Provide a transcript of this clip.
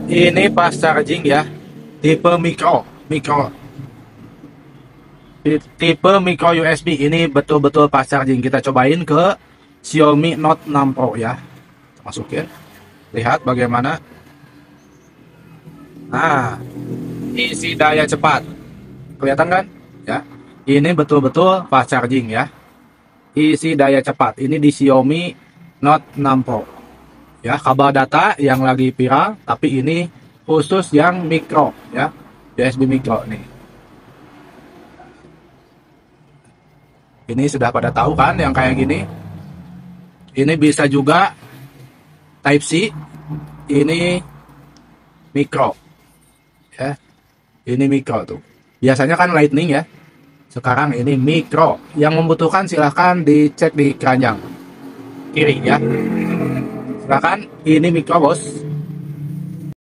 Ini fast charging ya, tipe mikro tipe micro USB. Ini betul-betul fast charging. Kita cobain ke Xiaomi Note 6 Pro ya. Masukin, lihat bagaimana. Nah, isi daya cepat, kelihatan kan ya. Ini betul-betul fast charging ya, isi daya cepat. Ini di Xiaomi Note 6 Pro ya. Kabel data yang lagi viral, tapi ini khusus yang mikro ya, USB mikro nih. Ini sudah pada tahu kan yang kayak gini. Ini bisa juga Type C. Ini mikro ya, ini mikro tuh. Biasanya kan lightning ya, sekarang ini mikro. Yang membutuhkan silahkan dicek di keranjang kiri ya. Silahkan, ini mikro bos.